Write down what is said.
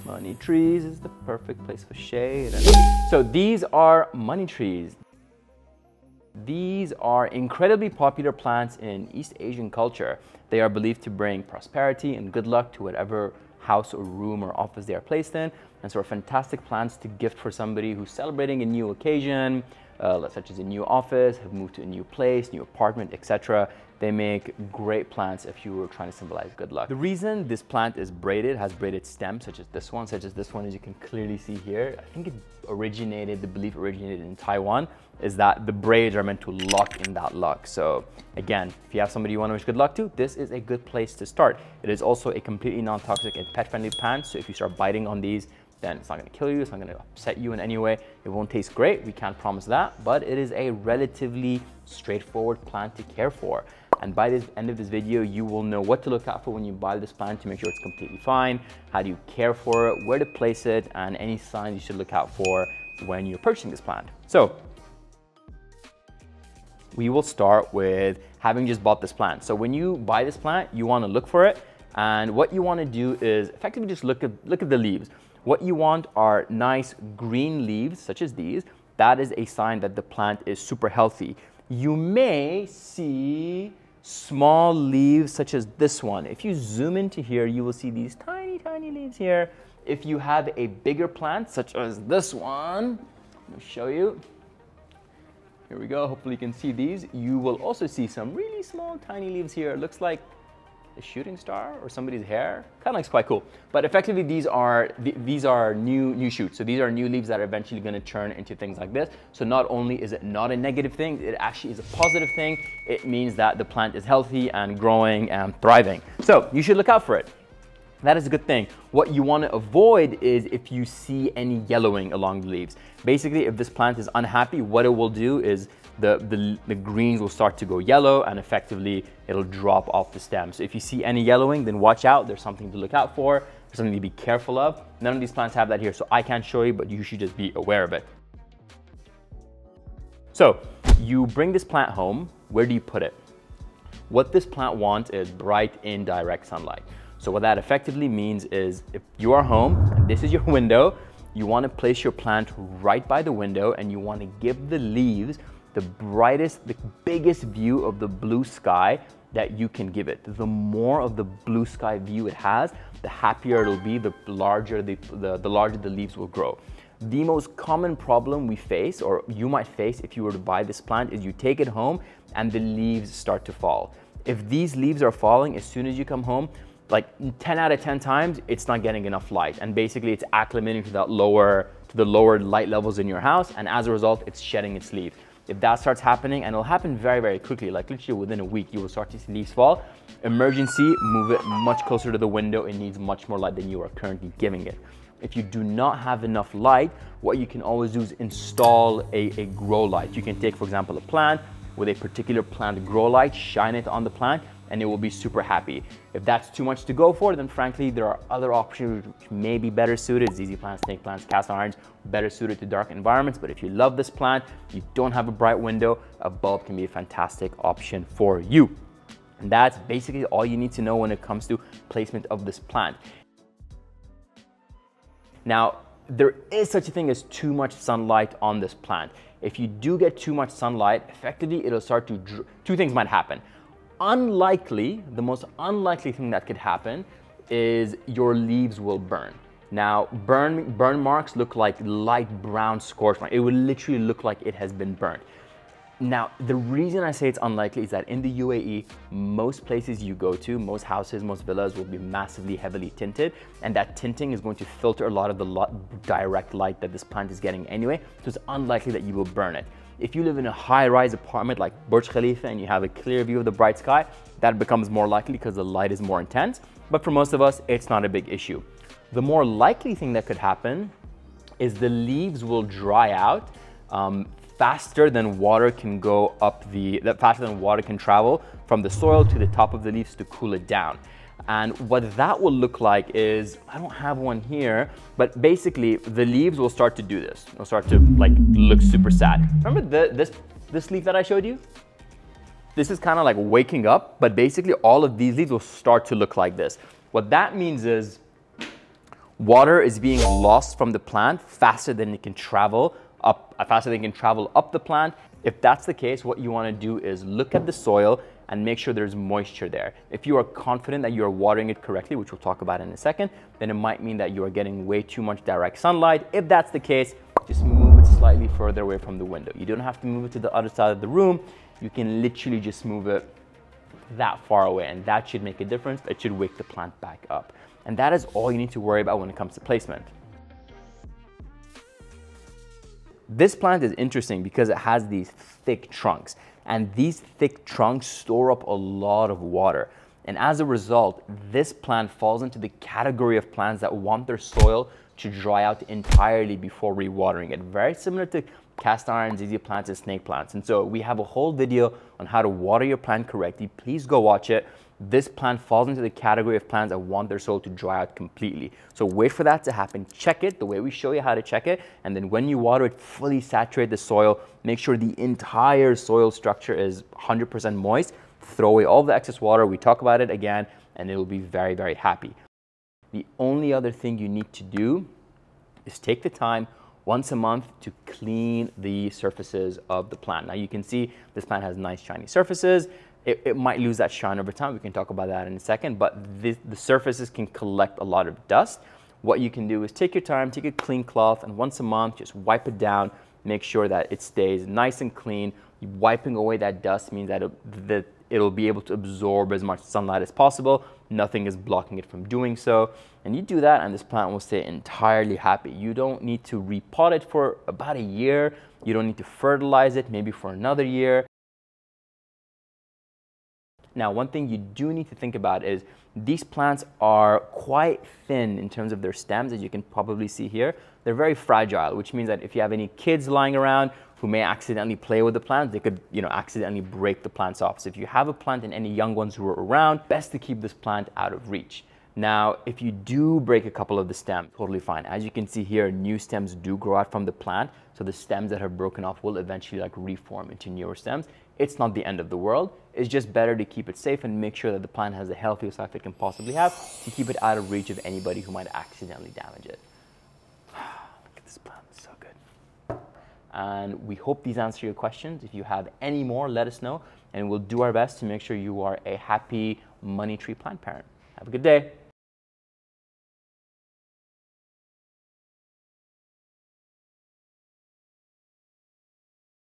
Money trees is the perfect place for shade. So these are money trees. These are incredibly popular plants in East Asian culture. They are believed to bring prosperity and good luck to whatever house or room or office they are placed in, and so are fantastic plants to gift for somebody who's celebrating a new occasion, such as a new office, have moved to a new place, new apartment, etc. They make great plants if you were trying to symbolize good luck. The reason this plant is braided, has braided stems, such as this one, as you can clearly see here, I think the belief originated in Taiwan, is that the braids are meant to lock in that luck. So again, if you have somebody you want to wish good luck to, this is a good place to start. It is also a completely non-toxic and pet-friendly plant, so if you start biting on these, then it's not going to kill you, it's not going to upset you in any way. It won't taste great, we can't promise that, but it is a relatively straightforward plant to care for. And by the end of this video, you will know what to look out for when you buy this plant to make sure it's completely fine, how do you care for it, where to place it, and any signs you should look out for when you're purchasing this plant. So we will start with having just bought this plant. So when you buy this plant, you want to look for it, and what you want to do is effectively just look at the leaves. What you want are nice green leaves, such as these. That is a sign that the plant is super healthy. You may see small leaves such as this one. If you zoom into here, you will see these tiny, tiny leaves here. If you have a bigger plant, such as this one, let me show you. Here we go, hopefully you can see these. You will also see some really small, tiny leaves here. It looks like a shooting star or somebody's hair. Kind of looks quite cool. But effectively, these are new shoots. So these are new leaves that are eventually going to turn into things like this. So not only is it not a negative thing, it actually is a positive thing. It means that the plant is healthy and growing and thriving. So you should look out for it. That is a good thing. What you want to avoid is if you see any yellowing along the leaves. Basically, if this plant is unhappy, what it will do is the greens will start to go yellow, and effectively it'll drop off the stem. So if you see any yellowing, then watch out. There's something to look out for. There's something to be careful of. None of these plants have that here, so I can't show you, but you should just be aware of it. So you bring this plant home. Where do you put it? What this plant wants is bright, indirect sunlight. So what that effectively means is if you are home and this is your window, you want to place your plant right by the window, and you want to give the leaves the brightest, the biggest view of the blue sky that you can give it. The more of the blue sky view it has, the happier it'll be, the larger the leaves will grow. The most common problem we face, or you might face if you were to buy this plant, is you take it home and the leaves start to fall. If these leaves are falling as soon as you come home, like 10 out of 10 times, it's not getting enough light, and basically it's acclimating to the lower light levels in your house, and as a result, it's shedding its leaf. If that starts happening, and it'll happen very, very quickly, like literally within a week, you will start to see leaves fall. Emergency, move it much closer to the window. It needs much more light than you are currently giving it. If you do not have enough light, what you can always do is install a grow light. You can take, for example, a plant with a particular plant grow light, shine it on the plant, and it will be super happy. If that's too much to go for, then frankly, there are other options which may be better suited. ZZ plants, snake plants, cast irons, better suited to dark environments. But if you love this plant, you don't have a bright window, a bulb can be a fantastic option for you. And that's basically all you need to know when it comes to placement of this plant. Now, there is such a thing as too much sunlight on this plant. If you do get too much sunlight, effectively it'll start to, two things might happen. The most unlikely thing that could happen is your leaves will burn. Now, burn marks look like light brown scorch marks. It will literally look like it has been burnt. Now, the reason I say it's unlikely is that in the UAE, most places you go to, most houses, most villas will be massively heavily tinted, and that tinting is going to filter a lot of the direct light that this plant is getting anyway, so it's unlikely that you will burn it. If you live in a high-rise apartment like Burj Khalifa and you have a clear view of the bright sky, that becomes more likely because the light is more intense, but for most of us, it's not a big issue. The more likely thing that could happen is the leaves will dry out faster than water can go up faster than water can travel from the soil to the top of the leaves to cool it down. And what that will look like is, I don't have one here, but basically the leaves will start to do this. It'll start to like look super sad. Remember this leaf that I showed you? This is kind of like waking up, but basically all of these leaves will start to look like this. What that means is Water is being lost from the plant faster than it can travel up, up the plant. If that's the case, what you want to do is look at the soil and make sure there's moisture there. If you are confident that you're watering it correctly, which we'll talk about in a second, then it might mean that you are getting way too much direct sunlight. If that's the case, just move it slightly further away from the window. You don't have to move it to the other side of the room. You can literally just move it that far away, and that should make a difference. It should wake the plant back up. And that is all you need to worry about when it comes to placement. This plant is interesting because it has these thick trunks, and these thick trunks store up a lot of water. And as a result, this plant falls into the category of plants that want their soil to dry out entirely before rewatering it. Very similar to cast iron, ZZ plants, and snake plants. And so we have a whole video on how to water your plant correctly. Please go watch it. This plant falls into the category of plants that want their soil to dry out completely. So wait for that to happen. Check it the way we show you how to check it. And then when you water it, fully saturate the soil. Make sure the entire soil structure is 100% moist. Throw away all the excess water. We talk about it again, and it will be very, very happy. The only other thing you need to do is take the time once a month to clean the surfaces of the plant. Now you can see this plant has nice shiny surfaces. It might lose that shine over time. We can talk about that in a second, but the surfaces can collect a lot of dust. What you can do is take your time, take a clean cloth, and once a month, just wipe it down. Make sure that it stays nice and clean. Wiping away that dust means that it'll be able to absorb as much sunlight as possible. Nothing is blocking it from doing so. And you do that, and this plant will stay entirely happy. You don't need to repot it for about a year. You don't need to fertilize it, maybe for another year. Now, one thing you do need to think about is these plants are quite thin in terms of their stems, as you can probably see here. They're very fragile, which means that if you have any kids lying around who may accidentally play with the plant, they could, accidentally break the plants off. So if you have a plant and any young ones who are around, best to keep this plant out of reach. Now, if you do break a couple of the stems, totally fine. As you can see here, new stems do grow out from the plant. So the stems that have broken off will eventually reform into newer stems. It's not the end of the world. It's just better to keep it safe and make sure that the plant has the healthiest life it can possibly have to keep it out of reach of anybody who might accidentally damage it. Look at this plant, it's so good. And we hope these answer your questions. If you have any more, let us know, and we'll do our best to make sure you are a happy money tree plant parent. Have a good day.